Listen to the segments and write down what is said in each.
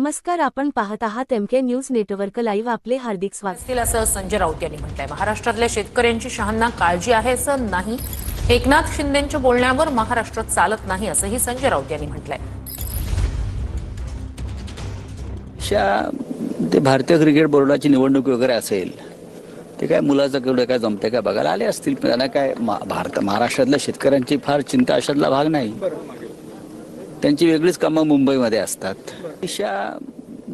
नमस्कार, आपण पाहत आहात एमके न्यूज नेटवर्क लाईव्ह. आपले हार्दिक स्वागत. असं संजय राऊत यांनी म्हटलंय. महाराष्ट्रातल्या शेतकऱ्यांची शहांना काळजी आहे असं नाही. एकनाथ शिंदेंच्या बोलण्यावर महाराष्ट्रात चालत नाही असंही संजय राऊत यांनी म्हटलंय. ते भारतीय क्रिकेट बोर्डाची निवडणूक वगैरे असेल ते काय मुलाचं केवढं काय जमते काय बघायला आले असतील. पण त्यांना काय महाराष्ट्रातल्या शेतकऱ्यांची फार चिंता अशातला भाग नाही. त्यांची वेगळीच कामं मुंबईमध्ये असतात.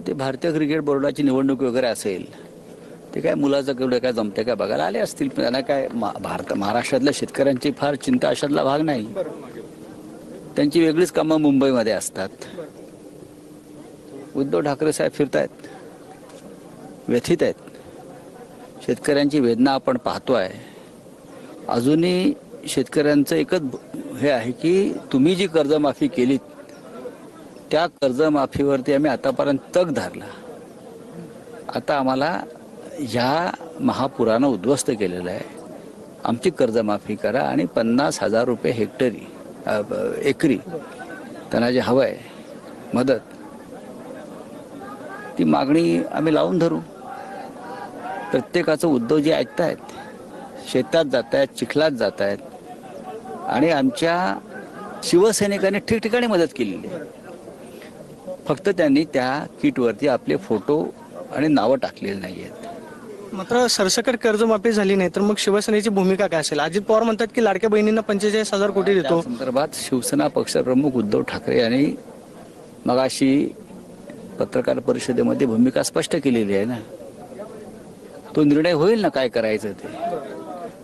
ते भारतीय क्रिकेट बोर्डाची निवडणूक वगैरे असेल ते काय मुलाचं केवढं काय जमते काय बघायला आले असतील. पण त्यांना काय महाराष्ट्रातल्या शेतकऱ्यांची फार चिंता अशातला भाग नाही. त्यांची वेगळीच कामं मुंबईमध्ये असतात. उद्धव ठाकरे साहेब फिरतायत, व्यथित आहेत. शेतकऱ्यांची वेदना आपण पाहतोय. अजूनही शेतकऱ्यांचं एकच हे आहे की तुम्ही जी कर्जमाफी केलीत त्या कर्जमाफीवरती आम्ही आतापर्यंत तग धरला. आता आम्हाला ह्या महापुरानं उद्ध्वस्त केलेलं आहे. आमची कर्जमाफी करा आणि 50,000 रुपये हेक्टरी एकरी त्यांना जे हवं आहे मदत, ती मागणी आम्ही लावून धरू. प्रत्येकाचं उद्धव जे ऐकतायत, शेतात जात आहेत, चिखलात जात आहेत आणि आमच्या शिवसैनिकांनी ठिकठिकाणी मदत केलेली आहे. फक्त त्यांनी त्या किटवरती आपले फोटो आणि नावं टाकलेली नाही आहेत. मात्र सरसकट कर्जमाफी झाली नाही तर मग शिवसेनेची भूमिका काय असेल? अजित पवार म्हणतात की लाडक्या बहिणींना 45,000 कोटी देतो. त्या संदर्भात शिवसेना पक्षप्रमुख उद्धव ठाकरे यांनी मगाशी पत्रकार परिषदेमध्ये भूमिका स्पष्ट केलेली आहे ना. तो निर्णय होईल ना काय करायचं ते.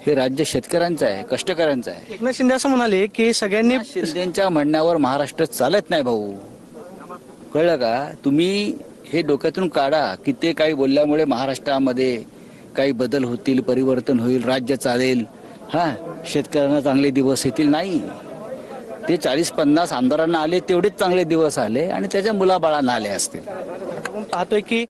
हे राज्य शेतकऱ्यांचं आहे, कष्टकऱ्यांचं आहे. एकनाथ शिंदे असं म्हणाले की सगळ्यांनी शिंदेच्या म्हणण्यावर महाराष्ट्र चालत नाही भाऊ, कळलं का? तुम्ही हे डोक्यातून काढा की ते काही बोलल्यामुळे महाराष्ट्रामध्ये काही बदल होतील, परिवर्तन होईल, राज्य चालेल, शेतकऱ्यांना चांगले दिवस येतील. नाही, ते 40-50 आमदारांना आले तेवढेच चांगले दिवस आले आणि त्याच्या मुलाबाळांना आले असतील. आपण पाहतोय की